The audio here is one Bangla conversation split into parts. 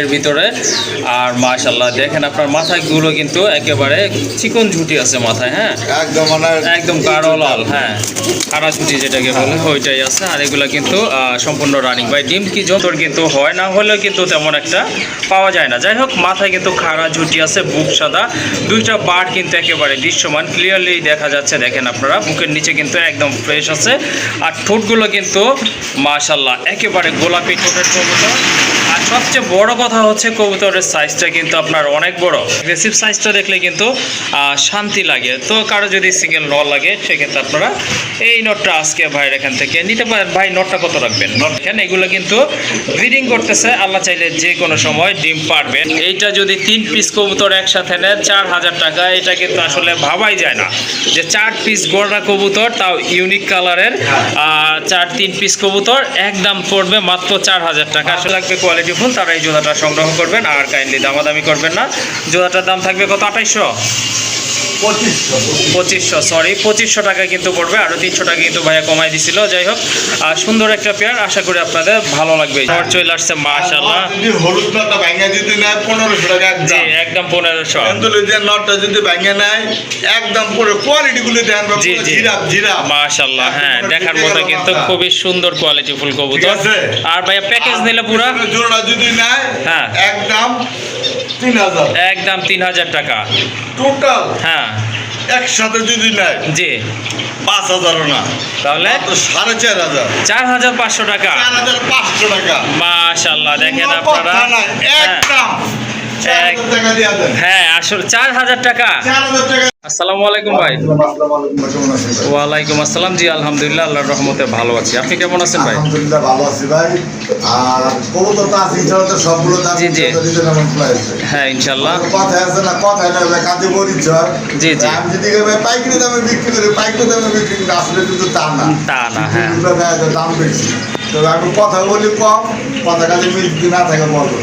এর ভিতরে। আর মাশাআল্লাহ দেখেন আপনার মাথাগুলো কিন্তু একেবারে চিকন ঝুটি আছে মাথায়। হ্যাঁ, একদম গাঢ় লাল। হ্যাঁ, খাড়া ঝুটি যেটাকে বলে ওইটাই আছে। আর এগুলো কিন্তু সম্পূর্ণ রানিং ভাই। ডিম কি যন্তর কিন্তু হয় না হলেও কিন্তু তেমন একটা পাওয়া যায় না। যাই হোক, মাথায় কিন্তু খাড়া ঝুটি আছে, বুক সাদা, দুইটা বার কিন্তু একেবারে দৃশ্যমান ক্লিয়ারলি দেখা যাচ্ছে। দেখেন আপনারা বুকের নিচে কিন্তু একদম ফ্রেশ আছে। আর ঠোঁটগুলো কিন্তু মাশাআল্লাহ একেবারে গোলাপি ঠোঁটের কবুতর। আর সবচেয়ে বড় কথা হচ্ছে কবুতরের সাইজটা কিন্তু আপনার অনেক বড়। অ্যাগ্রেসিভ সাইজটা দেখলে কিন্তু শান্তি লাগে। তো কারো যদি সিঙ্গেল নট লাগে সেক্ষেত্রে আপনারা এই নটটা আজকে ভাইয়ের এখান থেকে নিতে পারেন। ভাই নটটা কত রাখবেন? নট এখানে এগুলো কিন্তু ব্রিডিং করতেছে, আল্লাহ চাইলে যে কোনো সময় ডিম পারবেন। এইটা যদি 3 পিস কবুতর একসাথে নেন 4000 টাকা। এটা কিন্তু আসলে ভাবাই যায় না যে 4 পিস গোল্ডা কবুতর, তাও ইউনিক কালারের 3 পিস কবুতর একদম পড়বে মাত্র 4000 টাকা। আসলে লাগবে কোয়ালিটি ফুল, তারা এই জোড়াটা সংগ্রহ করবেন। আর কাইন্ডলি দামাদামি করবেন না। জোড়াটার দাম থাকবে কত? 2500 সরি 2500 টাকা কিন্তু পড়বে। আরও 300 টাকা কিন্তু ভাইয়া কমাই দিছিল। যাই হোক, সুন্দর একটা পেয়ার, আশা করি আপনাদের ভালো লাগবে। চলে আসছে মাশাআল্লাহ। হলুদ নটটা ভাঙা যদি নেয় 1500 টাকা একদম 1500। নটটা যদি ভাঙা নেয় একদম পুরো কোয়ালিটি গুলো দেন। মাশাআল্লাহ, হ্যাঁ দেখার মতো কিন্তু খুবই সুন্দর কোয়ালিটি ফুল কবুতর। আর ভাইয়া প্যাকেজ নিলে পুরো জোড়া যদি নেয় হ্যাঁ একদম 3000, একদম 3000 টাকা টোটাল। হ্যাঁ, একসাথে যদি নেয় জি 5000 না, তাহলে 4500, 4500 টাকা। 4500 টাকা। মাশাআল্লাহ দেখেন আপনারা একদম 4000 টাকা দিয়ে দেন। হ্যাঁ, আসলে 4000 টাকা। 4000 টাকা। আসসালামু আলাইকুম ভাই। ওয়ালাইকুম আসসালাম। জি আলহামদুলিল্লাহ, আল্লাহর রহমতে ভালো আছি। আপনি কেমন আছেন ভাই? আলহামদুলিল্লাহ ভালো আছি ভাই। আর কবুতর তো আছে ইনশাআল্লাহ, সবগুলো দাম জি জি আছে। হ্যাঁ ইনশাআল্লাহ। কথা আছে না, কথা না কাজে পরিচয়। জি জি, আমি যদি ভাই পাইকারি দামে বিক্রি করি, পাইকারি দামে বিক্রি করি, আসলে কিন্তু তা না। হ্যাঁ, দাম বেশি। তো আমি কথা বলি কম, কথা কাজে মিল না থাকে বলবো।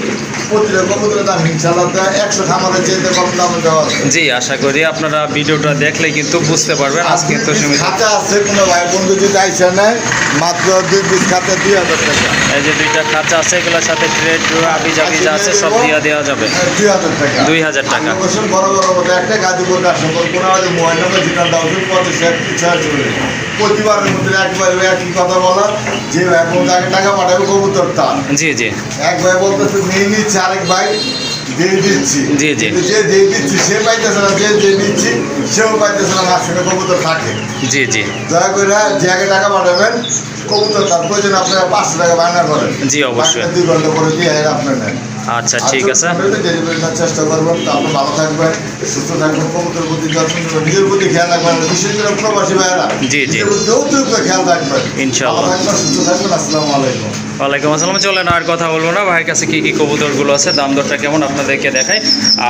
প্রতিটা কবুতরের দাম ইনশাআল্লাহ 100 খামারের চেয়ে কম দামে দেওয়া আছে। জি, আশা করি আপনারা ভিডিওটা দেখলে কিন্তু বুঝতে পারবেন। আজকে তো খাতা আছে, কোনো ভাই বন্ধু যদি আইসা নেয় মাত্র 2 পিস খাতা 2000 টাকা। এই যে 2টা খাঁচা আছে, এগুলোর সাথে ট্রেড আবি জাবি যা আছে সব দেওয়া যাবে 2000 টাকা। 2000 টাকা। বড় বড় কথা একটা গাজীপুর কাস্টমার কোনো আমাদের মোবাইল নম্বর যেটা দাও 25 চলে প্রতিবারের মধ্যে একবার একই কথা বলা যে এখন তাকে টাকা পাঠাবে কবুতর তার। জি জি, এক ভাই বলতেছে নিয়ে নিচ্ছে, আরেক ভাই দিয়ে দিচ্ছি। জি জি, যে দিয়ে দিচ্ছি সে পাইতেছে না, যে দিচ্ছি সেও পাইতেছে না, মাঝখানে কবুতর থাকে। জি জি, দয়া করে যে আগে টাকা পাঠাবেন কবুতর তার প্রয়োজন আপনারা 500 টাকা বায়না করেন। জি অবশ্যই। 2 ঘন্টা করে দিয়ে আপনার নেন। আচ্ছা ঠিক আছে, ডেলিভারি চেষ্টা করবেন। তো আপনি ভালো থাকবেন, সুস্থ থাকবেন, কবুতর প্রতি যত্ন নেবেন, নিজের প্রতি খেয়াল রাখবেন, বিশেষ করে প্রবাসী ভাইয়েরা জি জি অতিরিক্ত খেয়াল রাখবেন। ইনশাআল্লাহ। সুস্থ থাকবেন। আসসালামু আলাইকুম। ওয়ালাইকুম আসসালাম। চলেন আর কথা বলবো না, ভাইয়ের কাছে কী কী কবুতরগুলো আছে, দাম দরটা কেমন আপনাদেরকে দেখাই।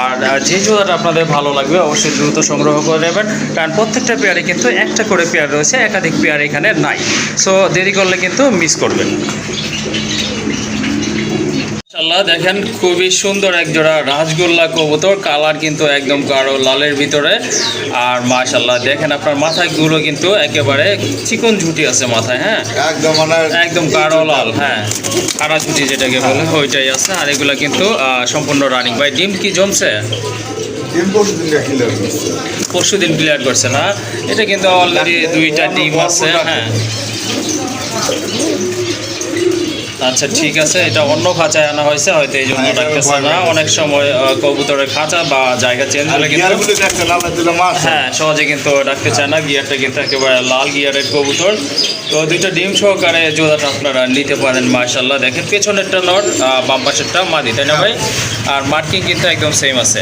আর যে জোড়াটা আপনাদের ভালো লাগবে অবশ্যই দ্রুত সংগ্রহ করে নেবেন, কারণ প্রত্যেকটা পেয়ারে কিন্তু একটা করে পেয়ার রয়েছে, একাধিক পেয়ার এখানে নাই। সো দেরি করলে কিন্তু মিস করবেন। মাশাআল্লাহ দেখেন খুবই সুন্দর এক জোড়া রাজগোল্লা কবুতর, কালার কিন্তু একদম গাঢ় লালের ভিতরে। আর মাশাআল্লাহ দেখেন আপনার মাথাগুলো কিন্তু একেবারে চিকন ঝুটি আছে মাথায়। হ্যাঁ, একদম গাঢ় লাল। হ্যাঁ, খাড়া ঝুটি যেটাকে বলে ওইটাই আছে। আর এগুলা কিন্তু সম্পূর্ণ রানিং ভাই। ডিম কি জমছে? পরশুদিন ক্লিয়ার করছে না? এটা কিন্তু অলরেডি 2টা ডিম আছে। হ্যাঁ, আচ্ছা ঠিক আছে, এটা অন্য খাঁচায় আনা হয়েছে, হয়তো এই জন্য রাখতেছে না। অনেক সময় কবুতরের খাঁচা বা জায়গা চেঞ্জ হলে কিন্তু হ্যাঁ সহজে কিন্তু রাখতে চায় না। গিয়ারটা কিন্তু একেবারে লাল গিয়ারের কবুতর। তো 2টা ডিম সহকারে জোড়াটা আপনারা নিতে পারেন। মাশাআল্লাহ দেখেন পেছনেরটা নর, বাম পাশেরটা মাদি, তাই না ভাই? আর মার্কিং কিন্তু একদম সেম আছে।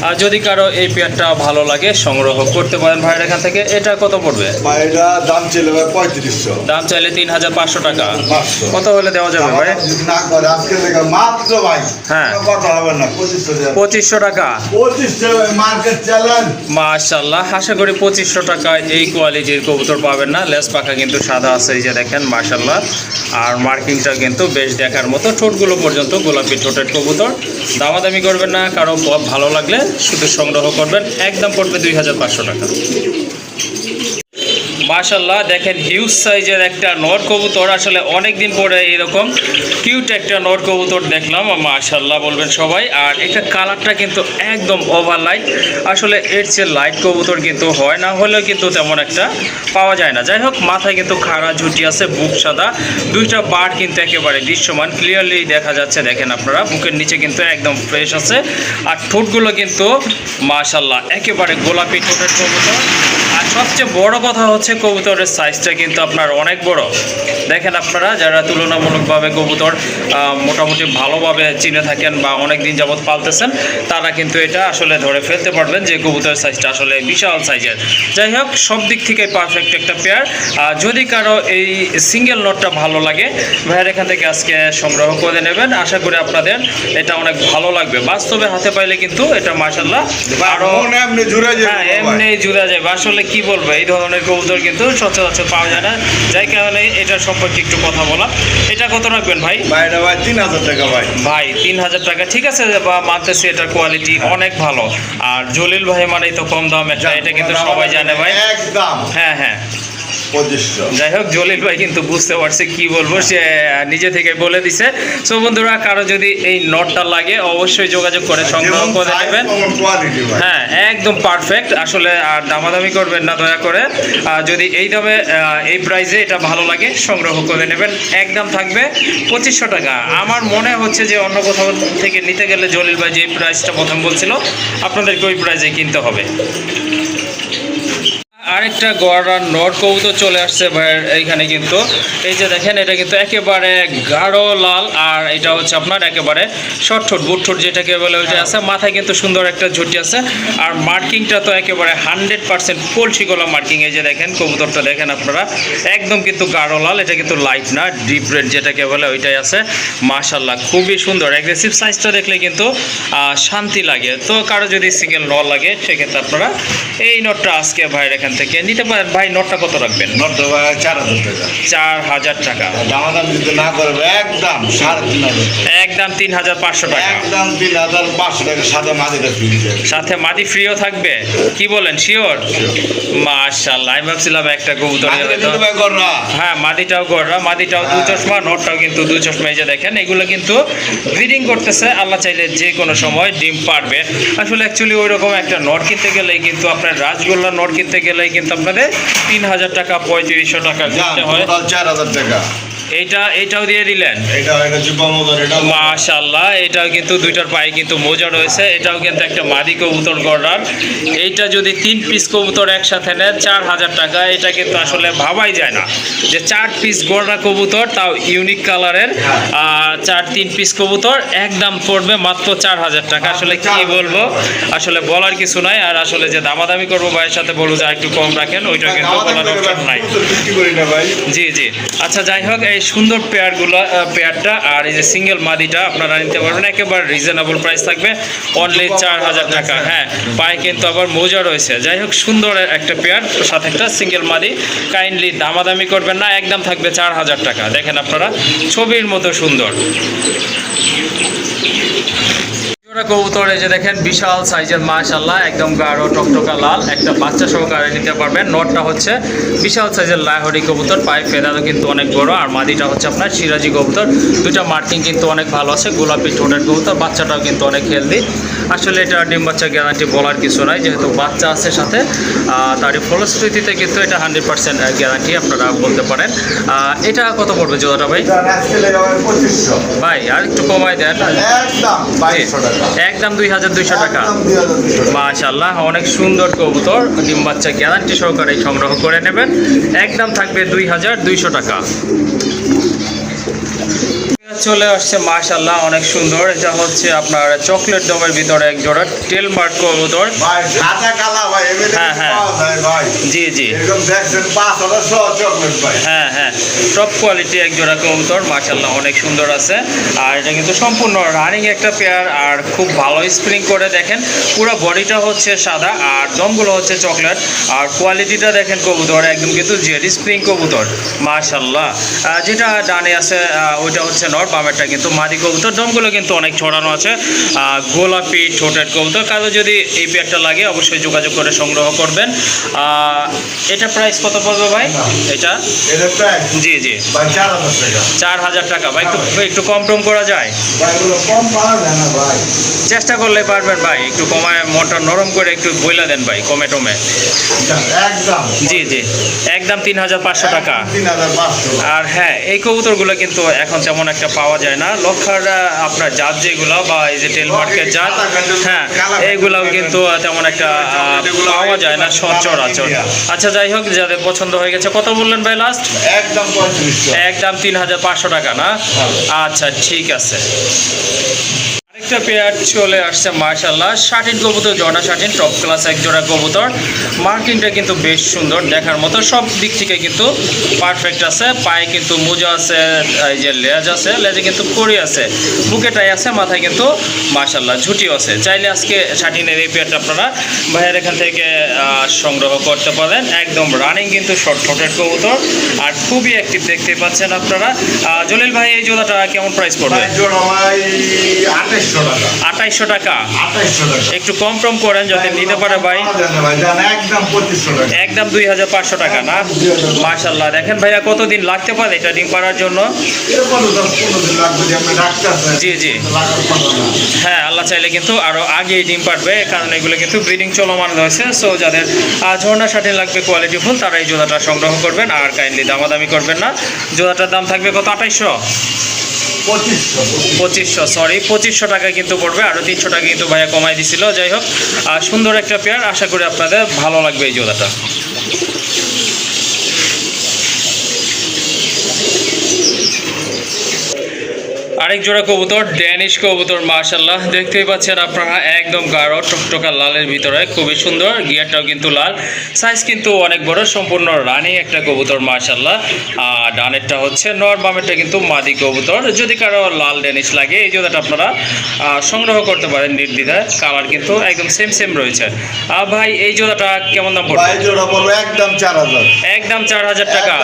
আর যদি কারো এই পেয়ারটা ভালো লাগে সংগ্রহ করতে পারেন ভাইয়ের এখান থেকে। এটা কত পড়বে? দাম চাইলে 3500। দাম চাইলে 3500 টাকা। কত হলে দেওয়া যাবে ভাই? হ্যাঁ, 2500 টাকা। মাশাআল্লাহ, আশা করি 2500 টাকায় এই কোয়ালিটির কবুতর পাবেন না। লেস পাখা কিন্তু সাদা আছে, এই যে দেখেন মাশাআল্লাহ। আর মার্কিংটা কিন্তু বেশ দেখার মতো, ঠোঁটগুলো পর্যন্ত গোলাপি ঠোঁটের কবুতর। দামাদামি করবেন না, কারো ভালো লাগলে শুধু সংগ্রহ করবেন। একদম পড়বে 2500 টাকা। মাশাআল্লাহ দেখেন হিউজ সাইজের একটা নর কবুতর, আসলে অনেক দিন পরে এরকম কিউট একটা নর কবুতর দেখলাম, মাশাআল্লাহ বলবেন সবাই। আর এটা কালারটা কিন্তু একদম ওভার লাইট, আসলে এর চেয়ে লাইট কবুতর কিন্তু হয় না, হলেও কিন্তু তেমন একটা পাওয়া যায় না। যাই হোক, মাথায় কিন্তু খাড়া ঝুটি আছে, বুক সাদা, দুইটা বার কিন্তু একেবারে দৃশ্যমান ক্লিয়ারলি দেখা যাচ্ছে। দেখেন আপনারা, বুকের নিচে কিন্তু একদম ফ্রেশ আছে, আর ঠোঁটগুলো কিন্তু মাশাআল্লাহ একেবারে গোলাপি ঠোঁটের কবুতর। আর সবচেয়ে বড় কথা হচ্ছে কবুতরের সাইজটা কিন্তু আপনার অনেক বড়। দেখেন আপনারা যারা তুলনামূলকভাবে কবুতর মোটামুটি ভালোভাবে চিনে থাকেন বা অনেক দিন যাবৎ পালতেছেন, তারা কিন্তু এটা আসলে ধরে ফেলতে পারবেন যে কবুতরের সাইজটা আসলে বিশাল সাইজের। যাই হোক, সব দিক থেকে পারফেক্ট একটা পেয়ার। যদি কারো এই সিঙ্গেল নটটা ভালো লাগে, ভাইয়ের এখান থেকে আজকে সংগ্রহ করে নেবেন। আশা করি আপনাদের এটা অনেক ভালো লাগবে। বাস্তবে হাতে পাইলে কিন্তু এটা মাশাআল্লাহ আরো এমনি জুড়ে যাবে, হ্যাঁ এমনি জুড়ে যাবে। আসলে কি বলবো, এই ধরনের কবুতর কিন্তু সচরাচর পাওয়া যায় না, যাই কারণে এটার সম্পর্কে একটু কথা বলা। এটা কত রাখবেন ভাই? ভাই এটা ভাই 3000 টাকা ভাই। ভাই 3000 টাকা, ঠিক আছে, বা মানতেছি এটার কোয়ালিটি অনেক ভালো। আর জলিল ভাই মানেই তো কম দাম একটা, এটা কিন্তু সবাই জানে ভাই। একদম হ্যাঁ হ্যাঁ, 2500। যাই হোক, জলিল ভাই কিন্তু বুঝতে পারছে কি বলবো, সে নিজে থেকে বলে দিছে। সো বন্ধুরা, কারো যদি এই নটটা লাগে অবশ্যই যোগাযোগ করে সংগ্রহ করে নেবেন। হ্যাঁ একদম পারফেক্ট। আসলে আর দামাদামি করবেন না দয়া করে, যদি এই দামে এই প্রাইসে এটা ভালো লাগে সংগ্রহ করে নেবেন। একদম থাকবে 2500 টাকা। আমার মনে হচ্ছে যে অন্য কোথাও থেকে নিতে গেলে জলিল ভাই যে প্রাইসটা প্রথম বলছিল, আপনাদেরকে ওই প্রাইসে কিনতে হবে। আরেকটা গড়ার নর কবুতর চলে আসছে ভাইয়ের এইখানে কিন্তু। এই যে দেখেন, এটা কিন্তু একেবারে গাঢ় লাল, আর এটা হচ্ছে আপনার একেবারে শর্ট ঠোঁট, বুট ঠোঁট যেটাকে বলে ওইটা আছে। মাথায় কিন্তু সুন্দর একটা ঝুটি আছে, আর মার্কিংটা তো একেবারে 100% কলসি গলা মার্কিং। এই যে দেখেন কবুতরটা, দেখেন আপনারা একদম কিন্তু গাঢ় লাল, এটা কিন্তু লাইট না, ডিপ রেড যেটাকে বলে ওইটাই আছে। মাশাআল্লাহ খুবই সুন্দর, অ্যাগ্রেসিভ সাইজটা দেখলে কিন্তু শান্তি লাগে। তো কারো যদি সিঙ্গেল নর লাগে, সেক্ষেত্রে আপনারা এই নটটা আজকে ভাইয়ের এখান থেকে নিতে পারেন। ভাই নটটা কত রাখবেন? নটটা ভাই 4000 টাকা। 4000 টাকা। দামাদাম যদি না করবে একদম 3500, একদম 3500 টাকা। একদম 3500 টাকা। সাথে মাদিটা ফ্রি, সাথে মাদি ফ্রিও থাকবে, কি বলেন? শিওর? মাশাআল্লাহ, আমি ভাবছিলাম একটা কবুতর হ্যাঁ, মাদিটাও গড়রা, মাদিটাও দু চশমা, নটটাও কিন্তু দু চশমা। এই যে দেখেন, এগুলো কিন্তু ব্রিডিং করতেছে, আল্লাহ চাইলে যে কোনো সময় ডিম পারবে। আসলে অ্যাকচুয়ালি ওই রকম একটা নট কিনতে গেলেই কিন্তু আপনার রাজগোল্লা নট কিনতে গেলেই কিন্তু আপনাদের 3000 টাকা 3500 টাকা কিনতে হয়। 4000 টাকা। এইটাও দিয়ে দিলেন? মাশাআল্লাহ, এটাও কিন্তু দুইটার পায়ে কিন্তু মোজা রয়েছে। এটাও কিন্তু একটা মাদি কবুতর গড়ার। এইটা যদি 3 পিস কবুতর একসাথে নেন 4000 টাকা। এটা কিন্তু আসলে ভাবাই যায় না যে 4 পিস গড়া কবুতর, তাও ইউনিক কালারের 3 পিস কবুতর একদম পড়বে মাত্র 4000 টাকা। আসলে কি বলবো, আসলে বলার কিছু নাই। আর আসলে যে দামাদামি করবো ভাইয়ের সাথে বলবো যে একটু কম রাখেন, ওইটা কিন্তু বলার অপশন নাই। জি জি, আচ্ছা যাই হোক, এই সুন্দর পেয়ারটা আর এই যে সিঙ্গেল মাদিটা আপনারা নিতে পারবেন, একেবারে রিজনেবল প্রাইস থাকবে, অনলি 4000 টাকা। হ্যাঁ, পায়ে কিন্তু আবার মোজা রয়েছে। যাই হোক, সুন্দর একটা পেয়ার, সাথে একটা সিঙ্গেল মাদি। কাইন্ডলি দামাদামি করবেন না, একদম থাকবে 4000 টাকা। দেখেন আপনারা, ছবির মতো সুন্দর কবুতর। এই যে দেখেন, বিশাল সাইজের, মাশাআল্লাহ একদম গাঢ় টকটকা লাল, একটা বাচ্চা সহকারে নিতে পারবেন। নটটা হচ্ছে বিশাল সাইজের লাহোরি কবুতর, পায়ে ফেদারও কিন্তু অনেক বড়, আর মাদিটা হচ্ছে আপনার সিরাজি কবুতর। দুইটা মার্কিং কিন্তু অনেক ভালো আছে, গোলাপি ঠোঁটের কবুতর, বাচ্চাটাও কিন্তু অনেক হেলদি। আসলে এটা ডিম বাচ্চা গ্যারান্টি বলার কিছু নাই, যেহেতু বাচ্চা আছে সাথে, তারই ফলশ্রুতিতে কিন্তু এটা 100% গ্যারান্টি আপনারা বলতে পারেন। এটা কত পড়বে জোড়াটা ভাই? ভাই আর একটু কমাই দেন। একদম 2200 টাকা। মাশাআল্লাহ, অনেক সুন্দর কবুতর, ডিম বাচ্চা গ্যারান্টি সহকারে সংগ্রহ করে নেবেন। একদম থাকবে 2200 টাকা। চলে আসছে মাশাআল্লাহ, অনেক সুন্দর। এটা হচ্ছে আপনার চকলেট দমের ভিতরে এক জোড়া টেল মার্ক কবুতর। হ্যাঁ হ্যাঁ, জি জি, হ্যাঁ হ্যাঁ, টপ কোয়ালিটি এক জোড়া কবুতর, মাশাআল্লাহ অনেক সুন্দর আছে। আর এটা কিন্তু সম্পূর্ণ রানিং একটা পেয়ার, আর খুব ভালো স্প্রিং করে। দেখেন পুরো বডিটা হচ্ছে সাদা, আর দমগুলো হচ্ছে চকলেট, আর কোয়ালিটিটা দেখেন কবুতর একদম কিন্তু জেড স্প্রিং কবুতর, মাশাআল্লাহ। যেটা ডানে আছে ওইটা হচ্ছে নর, নর, বামেরটা কিন্তু মাদি কবুতর। দমগুলো কিন্তু অনেক ছড়ানো আছে, গোলাপি ঠোঁটের কবুতর। কারো যদি এই পেয়ারটা লাগে অবশ্যই যোগাযোগ করে সংগ্রহ করবেন। এটা প্রাইস কত পড়বে ভাই? এটা জি জি 4000 টাকা। ভাই একটু কম টম করা যায়? চেষ্টা করলে পারবেন ভাই, একটু কমায় মনটা নরম করে একটু বইলা দেন ভাই, কমে টমে। জি জি একদম 3500 টাকা। আর হ্যাঁ, এই কবুতরগুলো কিন্তু এখন তেমন একটা পাওয়া যায় না। লক্ষার আপনার জাত যেগুলো বা এই যে টেল মার্কেট জাত, হ্যাঁ এইগুলাও কিন্তু তেমন একটা পাওয়া যায় না সচরাচর। আচ্ছা যাই হোক, যাদের পছন্দ হয়ে গেছে, কত বললেন ভাই লাস্ট? একদম 3500 টাকা না? আচ্ছা ঠিক আছে। আরেকটা পেয়ার চলে আসছে মাশাআল্লাহ, শাটিন কবুতর, জর্না শাটিন, টপ ক্লাস এক জোড়া কবুতর। মার্কিংটা কিন্তু বেশ সুন্দর, দেখার মতো, সব দিক থেকে কিন্তু পারফেক্ট আছে। পায়ে কিন্তু মোজা আছে, এই যে লেজ আছে, লেজে কিন্তু কড়ি আছে, বুকেটাই আছে, মাথায় কিন্তু মাশাআল্লাহ ঝুটিও আছে। চাইলে আজকে শাটিনের এই পেয়ারটা আপনারা ভাইয়ের এখান থেকে সংগ্রহ করতে পারেন। একদম রানিং কিন্তু শর্ট ঠোঁটের কবুতর আর খুবই অ্যাক্টিভ দেখতে পাচ্ছেন আপনারা। জলিল ভাই এই জোড়াটা কেমন প্রাইস পড়বে? 2800 টাকা। একটু কম টম করেন যাতে নিতে পারে ভাই। একদম 2500 টাকা না? মাশাআল্লাহ। দেখেন ভাইয়া কতদিন লাগতে পারে এটা ডিম পাড়ার জন্য? জি জি হ্যাঁ, আল্লাহ চাইলে কিন্তু আরো আগেই ডিম পাড়বে, কারণ এগুলো কিন্তু ব্রিডিং চলমান রয়েছে। সো যাদের ঝর্ণা শাটিন লাগবে কোয়ালিটি ফুল, তারা এই জোড়াটা সংগ্রহ করবেন। আর কাইন্ডলি দামাদামি করবেন না। জোড়াটার দাম থাকবে কত? 2500 সরি 2500 টাকা কিন্তু পড়বে। আরও 300 টাকা কিন্তু ভাইয়া কমাই দিছিল। যাই হোক, সুন্দর একটা পেয়ার, আশা করি আপনাদের ভালো লাগবে এই জোড়াটা। আরেক জোড়া কবুতর, ড্যানিশ কবুতর, মাশাআল্লাহ দেখতেই পাচ্ছেন আপনারা, একদম গাঢ় টকটকা লালের ভিতরে, খুবই সুন্দর। গিয়ারটাও কিন্তু লাল, সাইজ কিন্তু অনেক বড়, সম্পূর্ণ রানিং একটা কবুতর মাশাআল্লাহ। ডানেরটা হচ্ছে নর, বামেরটা কিন্তু মাদি কবুতর। যদি কারো লাল ড্যানিশ লাগে, এই জোড়াটা আপনারা সংগ্রহ করতে পারেন নির্দ্বিধায়। কালার কিন্তু একদম সেম রয়েছে। ভাই এই জোড়াটা কেমন দাম পড়বে? একদম 4000। একদম 4000 টাকা।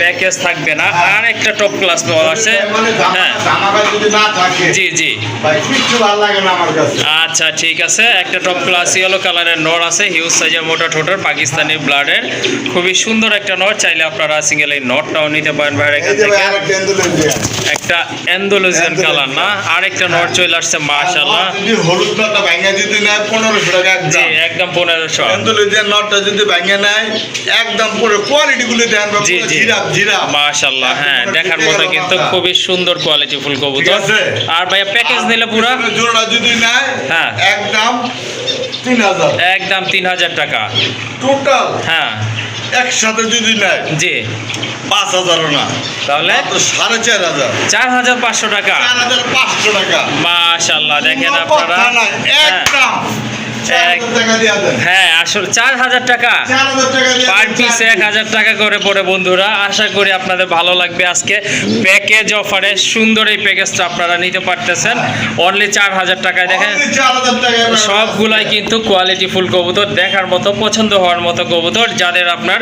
প্যাকেজ থাকবে না? আর একটা টপ ক্লাস আছে, হ্যাঁ জি জি আচ্ছা ঠিক আছে। একটা টপ ক্লাস ইয়েলো কালারের নর আছে, হিউজ সাইজের, মোটা ঠোঁটের, পাকিস্তানি ব্লাডের, খুবই সুন্দর একটা নর। চাইলে আপনারা সিঙ্গেল এই নরটাও নিতে পারেন ভাই এখান থেকে। একটা অ্যান্ডালুজিয়ান কালার না? আরেকটা নর চলে আসছে মাশাআল্লাহ। হলুদ নরটা ভাঙা যদি নেয় 1500 টাকা। জি একদম 1500। অ্যান্ডালুজিয়ান নরটা যদি ভাঙা নেয় একদম পুরো কোয়ালিটি গুলো দেন। জি জি মাশাআল্লাহ, হ্যাঁ দেখার মতো কিন্তু খুবই সুন্দর কোয়ালিটি ফুল কবুতর। আর ভাইয়া প্যাকেজ নিলে পুরো জোড়া যদি নেয়, হ্যাঁ একদম 3000। একদম 3000 টাকা টোটাল। হ্যাঁ একসাথে যদি নেয়, জি 5000 না, তাহলে 4500। 4500 টাকা। 4500 টাকা মাশাআল্লাহ। দেখেন আপনারা, একদম হ্যাঁ আসলে 4000 টাকা পার পিস, 1000 টাকা করে পড়ে বন্ধুরা। আশা করি আপনাদের ভালো লাগবে। আজকে প্যাকেজ অফারে সুন্দর এই প্যাকেজটা আপনারা নিতে পারতেছেন অনলি 4000 টাকায়। দেখেন সবগুলাই কিন্তু কোয়ালিটি ফুল কবুতর, দেখার মতো, পছন্দ হওয়ার মতো কবুতর। যাদের আপনার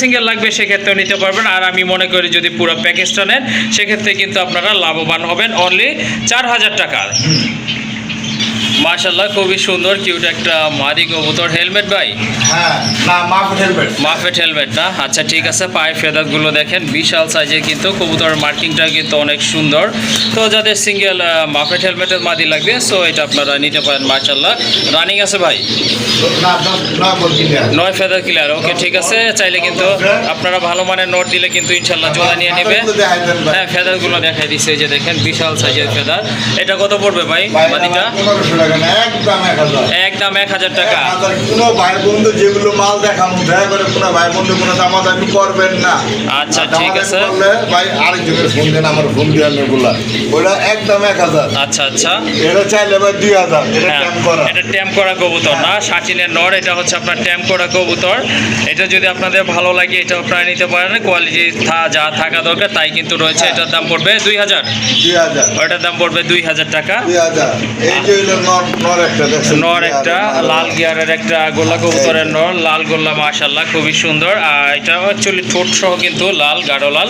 সিঙ্গেল লাগবে সেক্ষেত্রেও নিতে পারবেন। আর আমি মনে করি যদি পুরো প্যাকেজটা নেন সেক্ষেত্রে কিন্তু আপনারা লাভবান হবেন অনলি 4000 টাকা। মাশাআল্লাহ খুবই সুন্দর কিউট একটা মাদি কবুতর। হেলমেট ভাই? হ্যাঁ না, মাফেট হেলমেট না? আচ্ছা ঠিক আছে। পায়ের ফেদারগুলো দেখেন বিশাল সাইজের, কিন্তু কবুতরের মার্কিংটা কিন্তু অনেক সুন্দর। তো যাদের সিঙ্গেল মাফেট হেলমেটের মাদি লাগবে সো এটা আপনারা নিতে পারেন। মাশাআল্লাহ রানিং আছে ভাই? 9 ফেদার ক্লিয়ার। ওকে ঠিক আছে। চাইলে কিন্তু আপনারা ভালো মানের নোট দিলে কিন্তু ইনশাআল্লাহ জোড়া নিয়ে নেবে। হ্যাঁ ফেদারগুলো দেখাই দিচ্ছে, এই যে দেখেন বিশাল সাইজের ফেদার। এটা কত পড়বে ভাই মাদিটা? একদম 1000 টাকা। কোনো ভাই বন্ধু যেগুলো মাল দেখাম দয়া করে কোনো ভাই বন্ধু কোনো দামাদামি করবেন না। আচ্ছা ঠিক আছে ভাই, আরেকজনের ফোন দেন, আমার ফোন দিয়ে এগুলা ওটা একদম 1000। আচ্ছা আচ্ছা, এটা চাইলে ভাই 2000। এটা ট্যাম্প করা কবুতর না, শাটিনের নর। এটা হচ্ছে আপনার ট্যাম্প করা কবুতর। এটা যদি আপনাদের ভালো লাগে এটা আপনারা নিতে পারেন। কোয়ালিটি যা থাকা দরকার তাই কিন্তু রয়েছে। এটার দাম পড়বে 2000। ওটার দাম পড়বে 2000 টাকা। 2000। এই যে হলো নর একটা দেখছেন? নর একটা লাল গিয়ারের একটা গোল্লা কবুতরের নর, লাল গোল্লা মাশাআল্লাহ খুবই সুন্দর। আর এটা অ্যাকচুয়ালি ঠোঁট সহ কিন্তু লাল, গাঢ় লাল।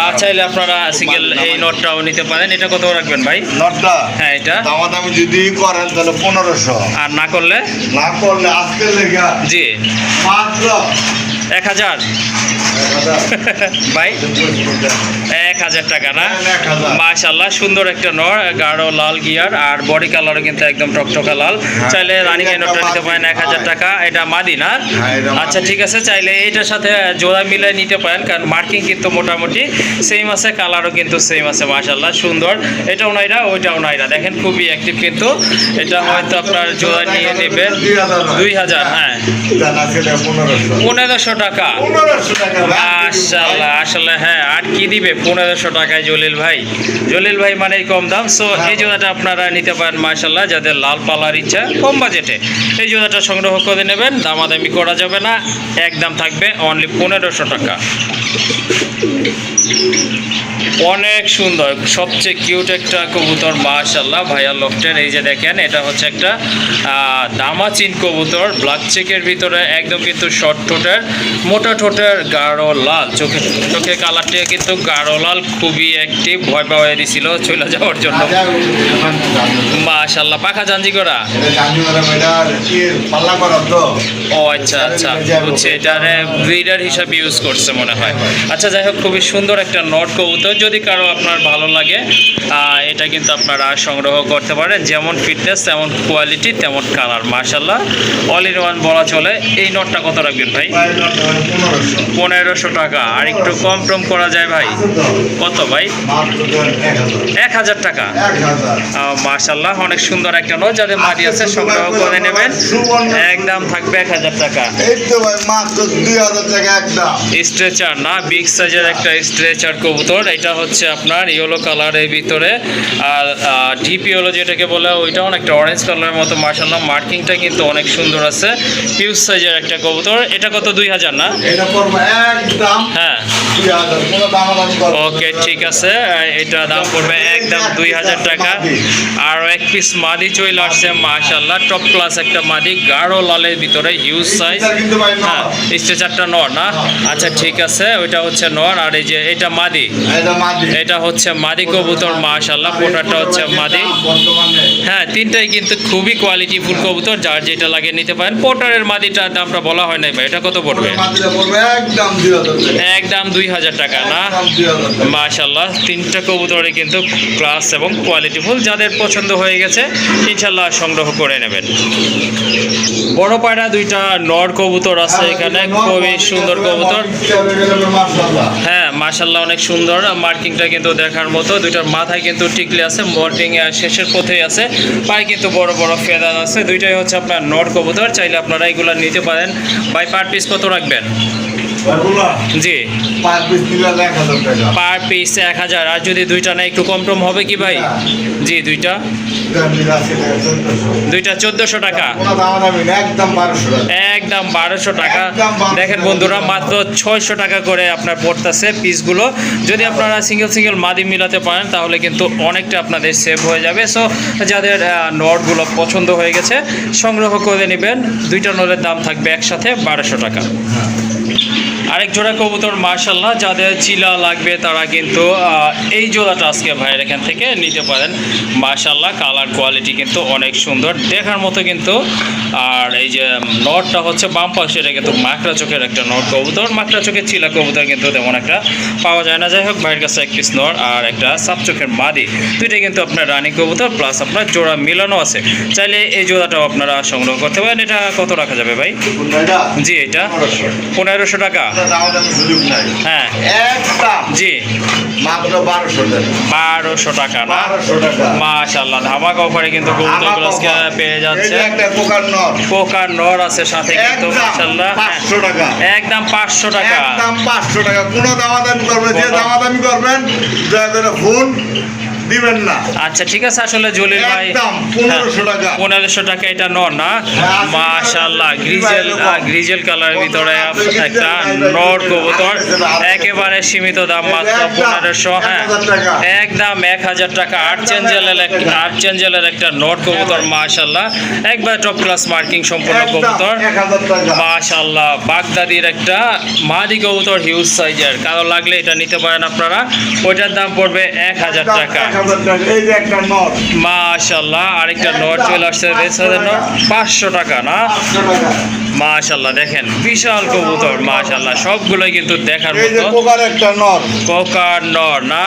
আর চাইলে আপনারা সিঙ্গেল এই নটটাও নিতে পারেন। এটা কত রাখবেন ভাই? নটটা হ্যাঁ, এটা দামাদামি যদি করেন তাহলে 1500। আর না করলে? না করলে আজকের লেখা জি মাত্র 1000 ভাই, 1000 টাকা না? 1000। মাশাআল্লাহ সুন্দর একটা নর, গাঢ় লাল গিয়ার আর বডি কালারও কিন্তু একদম টকটকা লাল। চাইলে রানিং এই নটটা নিতে পারেন 1000 টাকা। এটা মাদি না? আচ্ছা ঠিক আছে, চাইলে এটার সাথে জোড়া মিলে নিতে পারেন, কারণ মার্কিং কিন্তু মোটামুটি সেম আছে, কালারও কিন্তু সেম আছে। মাশাআল্লাহ সুন্দর। এটাও নাইরা, ওইটাও নাইরা, দেখেন খুবই অ্যাক্টিভ কিন্তু। এটা হয়তো আপনার জোড়া নিয়ে নেবেন 2000। হ্যাঁ, 1500 টাকা। 1500 টাকা মাশাআল্লাহ, আসলে হ্যাঁ, আর কি দিবে 1500 টাকায় জলিল ভাই? জলিল ভাই মানেই কম দাম। সো এই জোড়াটা আপনারা নিতে পারেন মাশাআল্লাহ, যাদের লাল পালার ইচ্ছা কম বাজেটে এই জোড়াটা সংগ্রহ করে নেবেন। দামাদামি করা যাবে না, একদম থাকবে অনলি 1500 টাকা। অনেক সুন্দর, সবচেয়ে কিউট একটা কবুতর মাশাআল্লাহ ভাইয়া লফটের। এই যে দেখেন, এটা হচ্ছে একটা দামাচিন কবুতর, ব্ল্যাক চেকের ভিতরে, একদম কিন্তু শর্ট ঠোঁটের, মোটা ঠোঁটের, গাঢ় লাল চোখের কালারটা কিন্তু গাঢ় লাল, খুবই অ্যাক্টিভ। ভয় পাওয়া দিছিল চলে যাওয়ার জন্য। মাশাআল্লাহ, পাখা জাঞ্জি করা। ও আচ্ছা আচ্ছা, বুঝছি, এটা ব্রিডার হিসাবে ইউজ করছে মনে হয়। আচ্ছা যাই হোক, খুবই সুন্দর একটা নট কবুতর। যদি কারো আপনার ভালো লাগে এটা কিন্তু আপনারা সংগ্রহ করতে পারেন। যেমন ফিটনেস তেমন কোয়ালিটি তেমন কালার, মাশাআল্লাহ অল ইন ওয়ান বলা চলে। এই নটটা কত রাখবেন ভাই? 1500 টাকা। আর একটু কম টম করা যায় ভাই? কত ভাই? 1000 টাকা। মাশাআল্লাহ অনেক সুন্দর একটা নট, যাদের মাটি আছে সংগ্রহ করে নেবেন, একদম থাকবে 1000 টাকা। স্ট্রেচার না, বিগ সাইজের একটা স্ট্রেচার কবুতর। এটা হচ্ছে আপনার ইয়েলো কালারের ভিতরে, আর ডিপ ইয়েলো যেটাকে বলে, ওইটা অনেকটা অরেঞ্জ কালারের মতো। মাশাআল্লাহ মার্কিংটা কিন্তু অনেক সুন্দর আছে, হিউজ সাইজের একটা কবুতর। এটা কত? 2000 না? হ্যাঁ, ওকে ঠিক আছে, এটা দাম পড়বে একদম 2000 টাকা। আর এক পিস মাদি চলে আসছে মাশাআল্লাহ, টপ ক্লাস একটা মাদি, গাঢ় লালের ভিতরে, হিউজ সাইজ। হ্যাঁ, স্ট্রেচারটা নর না? আচ্ছা ঠিক আছে, ওইটা হচ্ছে নর। আর এই যে এটা মাদি, এটা হচ্ছে মাদি কবুতর মাশাআল্লাহ, পোটারটা হচ্ছে মাদি। হ্যাঁ, তিনটাই কিন্তু খুবই কোয়ালিটিফুল কবুতর, যার যেটা লাগে নিতে পারেন। পোটারের মাদিটার দামটা বলা হয় নাই ভাই, এটা কত পড়বে? একদম 2000 টাকা না? মাশাআল্লাহ তিনটা কবুতরে কিন্তু ক্লাস এবং কোয়ালিটিফুল, যাদের পছন্দ হয়ে গেছে ইনশাআল্লাহ সংগ্রহ করে নেবেন। বড় পায়রা দুইটা নর কবুতর আছে এখানে, খুবই সুন্দর কবুতর। হ্যাঁ মাশাআল্লাহ অনেক সুন্দর, মার্কিংটা কিন্তু দেখার মতো। দুইটার মাথায় কিন্তু টিকলি আছে, মর্টিং শেষের পথেই আছে, পায়ে কিন্তু বড় বড় ফেদার আছে। দুইটাই হচ্ছে আপনার নর কবুতর, চাইলে আপনারা এগুলো নিতে পারেন। ভাই পার পিস কত রাখবেন? জি, পার পিস 1000। আর যদি দুইটা না একটু কম টম হবে কি ভাই? জি, দুইটা 1400 টাকা। একদম 1200 টাকা। দেখেন বন্ধুরা, মাত্র 600 টাকা করে আপনার পড়তেছে পিসগুলো। যদি আপনারা সিঙ্গেল মাদি মিলাতে পারেন তাহলে কিন্তু অনেকটা আপনাদের সেভ হয়ে যাবে। সো যাদের নটগুলো পছন্দ হয়ে গেছে সংগ্রহ করে নেবেন। দুইটা নটের দাম থাকবে একসাথে 1200 টাকা। আরেক জোড়া কবুতর মাশাআল্লাহ, যাদের চিলা লাগবে তারা কিন্তু এই জোড়াটা আজকে ভাইয়ের এখান থেকে নিতে পারেন। মাশাআল্লাহ কালার কোয়ালিটি কিন্তু অনেক সুন্দর, দেখার মতো কিন্তু। আর এই যে নটটা হচ্ছে বাম পাশে, এটা কিন্তু মাকড়া চোখের একটা নট কবুতর। মাকড়া চোখের চিলা কবুতর কিন্তু তেমন একটা পাওয়া যায় না। যাই হোক, ভাইয়ের কাছে এক পিস নট আর একটা সাপ চোখের মাদি, দুইটাই কিন্তু আপনার রানী কবুতর, প্লাস আপনার জোড়া মিলানো আছে। চাইলে এই জোড়াটাও আপনারা সংগ্রহ করতে পারেন। এটা কত রাখা যাবে ভাই? জি, এটা 1500 টাকা। হ্যাঁ জি, মাত্র 1200 টাকা না? মাশাআল্লাহ ধামাকা অফারে কিন্তু কবুতরগুলো আজকে পেয়ে যাচ্ছে। পোকার নর আছে সাথে কিন্তু মাশাআল্লাহ 500 টাকা। একদম 500 টাকা। একদম 500 টাকা। কোনো দামাদামি করবেন, যে দামাদামি করবেন দয়া করে ফোন দিবেন না। আচ্ছা ঠিক আছে, আসলে জলিল ভাই একদম 1500 টাকা। 1500 টাকা এটা নর না? হ্যাঁ, মাশাআল্লাহ, এরকম। গ্রিজেল কালারের ভিতরে আপনি একটা কিন্তু নর কবুতর, আর- একেবারে সীমিত দাম মাত্র একদম 1500। হ্যাঁ 1000 টাকা। একদম 1000 টাকা। আর্চেঞ্জেলের একটা নর কবুতর, মাশাআল্লাহ, একবার টপ ক্লাস মার্কিং সম্পূর্ণ একদম কবুতর, 1000 টাকা। মাশাআল্লাহ। বাগদাদির একটা মাদি কবুতর, হিউজ সাইজের, কারো লাগলে এটা নিতে পারেন আপনারা। ওইটার দাম পড়বে 1000 টাকা। 1000 টাকা। এই যে একটা নট মাশাআল্লাহ, আরেকটা নট চলে আসছে রেসারের নট, 500 টাকা না? 500 টাকা। মাশাআল্লাহ, দেখেন বিশাল কবুতর, মাশাআল্লাহ, সবগুলোই কিন্তু দেখার এই যে মতো। কোকার একটা নট কোকার নর না?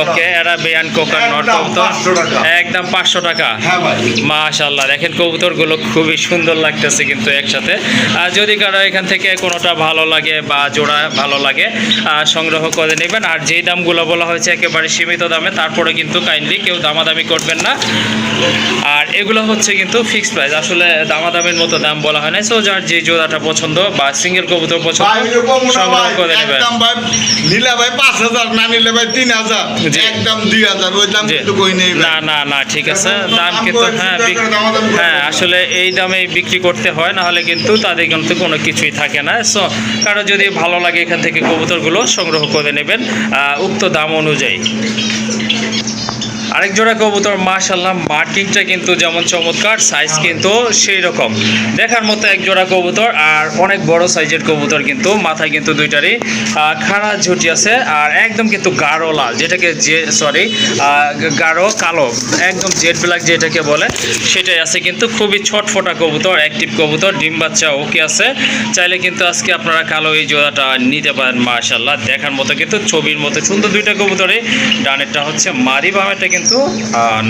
ওকে, অ্যারাবিয়ান কোকার নর একদম কবুতর, 500 টাকা। একদম 500 টাকা। হ্যাঁ ভাই। মাশাআল্লাহ, দেখেন কবুতরগুলো খুবই সুন্দর লাগতেছে কিন্তু একসাথে। আর যদি কারো এখান থেকে কোনোটা ভালো লাগে বা জোড়া ভালো লাগে, সংগ্রহ করে নেবেন। আর যেই দামগুলো বলা হয়েছে একেবারে সীমিত দামে, তারপরে কিন্তু কাইন্ডলি কেউ দামাদামি করবেন না। আর এগুলো হচ্ছে কিন্তু ফিক্সড প্রাইস, আসলে দামাদামির মতো দাম বলা হয় না। সো যার যে জোড়াটা পছন্দ বা সিঙ্গেল কবুতর পছন্দ, ভাই এরকম না সংগ্রহ ভাই, করে নেবেন। একদম ভাই নিলে ভাই 5000, না নিলে ভাই 3000, জি। একদম 2000, ওই দাম জি। কিন্তু কই নেই ভাই। না না না, ঠিক আছে, এখন দাম দাম কিন্তু বলছি, হ্যাঁ তারপরে দামাদামি করতে হ্যাঁ হবে। আসলে এই দামে বিক্রি করতে হয়, না হলে কিন্তু তাদের কিন্তু কোনো কিছুই থাকে না। সো কারো যদি ভালো লাগে এখান থেকে কবুতরগুলো সংগ্রহ করে নেবেন উক্ত দাম অনুযায়ী। আরেক জোড়া কবুতর, মাশাআল্লাহ, মার্কিংটা কিন্তু যেমন চমৎকার, সাইজ কিন্তু সেই রকম দেখার মতো এক জোড়া কবুতর। আর অনেক বড় সাইজের কবুতর, কিন্তু মাথায় কিন্তু দুইটারই খাড়া ঝুটি আছে। আর একদম কিন্তু গাঢ় লাল, যেটাকে গাঢ় কালো, একদম জেড ব্ল্যাক যেটাকে বলে, সেটাই আছে। কিন্তু খুবই ছটফটা কবুতর, অ্যাক্টিভ কবুতর, ডিম বাচ্চা ওকে আছে। চাইলে কিন্তু আজকে আপনারা কালো এই জোড়াটা নিতে পারেন। মাশাআল্লাহ, দেখার মতো কিন্তু ছবির মতো সুন্দর দুইটা কবুতরে। ডানেরটা হচ্ছে মাদি, বামেরটা কিন্তু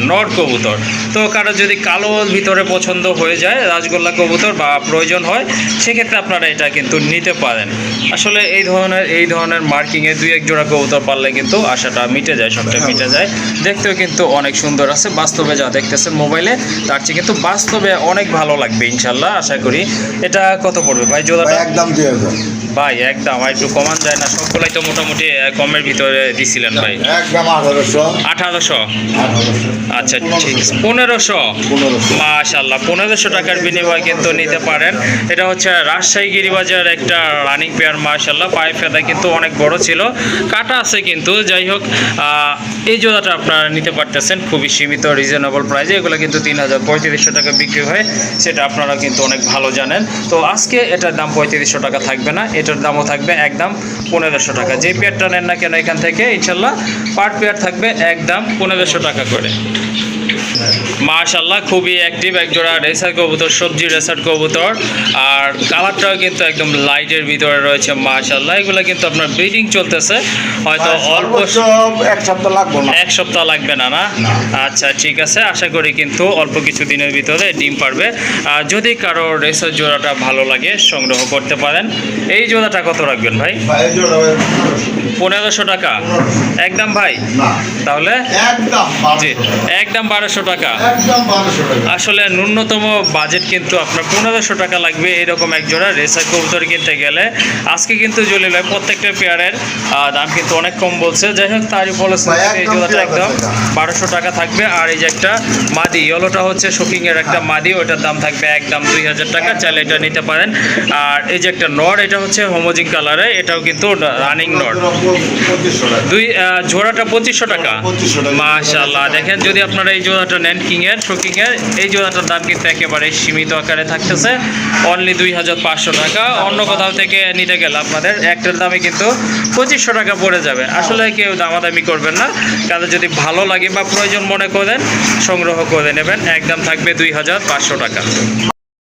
নর কবুতর। তো কারো যদি কালো ভিতরে পছন্দ হয়ে যায়, রাজগোল্লা কবুতর বা প্রয়োজন হয়, সেক্ষেত্রে আপনারা এটা কিন্তু নিতে পারেন। আসলে এই ধরনের মার্কিংয়ে দুই এক জোড়া কবুতর পারলে কিন্তু আশাটা মিটে যায়, সবটা মিটে যায়। দেখতেও কিন্তু অনেক সুন্দর আছে, বাস্তবে যা দেখতেছেন মোবাইলে তার চেয়ে কিন্তু বাস্তবে অনেক ভালো লাগবে ইনশাল্লাহ, আশা করি। এটা কত পড়বে ভাই জোড়াটা? ভাই একদম 2000, ভাই একদম, আর একটু কমান যায় না? সবগুলাই তো মোটামুটি কমের ভিতরে দিছিলেন ভাই। একদম 1800, 1800। 1800, আচ্ছা ঠিক আছে, 1500। 1500। মাশাআল্লাহ, 1500 টাকার বিনিময়ে কিন্তু নিতে পারেন। এটা হচ্ছে রাজশাহী গিরিবাজার একটা রানিং পেয়ার, মাশাআল্লাহ, পায়ে ফেদা কিন্তু অনেক বড় ছিল, কাটা আছে কিন্তু। যাই হোক, এই জোড়াটা আপনারা নিতে পারতেছেন খুবই সীমিত রিজনেবল প্রাইসে। এগুলো কিন্তু 3500 টাকা বিক্রি হয়, সেটা আপনারা কিন্তু অনেক ভালো জানেন। তো আজকে এটার দাম 3500 টাকা থাকবে না, এটার দামও থাকবে একদম 1500 টাকা। যে পেয়ারটা নেন না কেন এখান থেকে ইনশাল্লাহ পার পেয়ার থাকবে একদম 1500 টাকা করে। মাশাআল্লাহ, খুবই অ্যাক্টিভ একজোড়া রেসার কবুতর, সবজি রেসার কবুতর। আর কালারটাও কিন্তু একদম লাইটের ভিতরে রয়েছে, মাশাআল্লাহ। এগুলো কিন্তু আপনার ব্রিডিং চলতেছে, হয়তো অল্প এক সপ্তাহ লাগবে না। এক সপ্তাহ লাগবে না? না, আচ্ছা ঠিক আছে, আশা করি কিন্তু অল্প কিছু দিনের ভিতরে ডিম পারবে। আর যদি কারো রেসার জোড়াটা ভালো লাগে সংগ্রহ করতে পারেন। এই জোড়াটা কত রাখবেন ভাই? ভাই এই জোড়া ভাই 1500 টাকা একদম ভাই? না, তাহলে একদম জি, 1200 একদম 1200 টাকা। একদম 1200 টাকা। আসলে ন্যূনতম বাজেট কিন্তু আপনার 1500 টাকা লাগবে এরকম এক জোড়া রেসার কবুতর কিনতে গেলে। আজকে কিন্তু জলিল ভাই প্রত্যেকটা পেয়ারের দাম কিন্তু অনেক কম বলছে। যাই হোক, তারই ফলশ্রুতিতে এই জোড়াটা একদম 1200 টাকা থাকবে। আর এই যে একটা মাদি, ইয়েলোটা হচ্ছে শোকিংয়ের একটা মাদি, ওটার দাম থাকবে একদম 2000 টাকা, চাইলে এটা নিতে পারেন। আর এই যে একটা নর, এটা হচ্ছে হোমোজিন কালারে, এটাও কিন্তু রানিং নর। 2500 টাকা। জোড়াটা 2500 টাকা। 2500 টাকা। মাশাআল্লাহ, দেখেন যদি আপনারা এই জোড়াটা নেন শোকিংয়ের, এই জোড়াটার দাম কিন্তু একেবারে সীমিত আকারে থাকতেছে, অনলি 2500 টাকা। অন্য কোথাও থেকে নিতে গেলে আপনাদের একটার দামে কিন্তু 2500 টাকা পড়ে যাবে। আসলে কেউ দামাদামি করবেন না, কারণ যদি ভালো লাগে বা প্রয়োজন মনে করেন সংগ্রহ করে নেবেন, একদম থাকবে 2500 টাকা।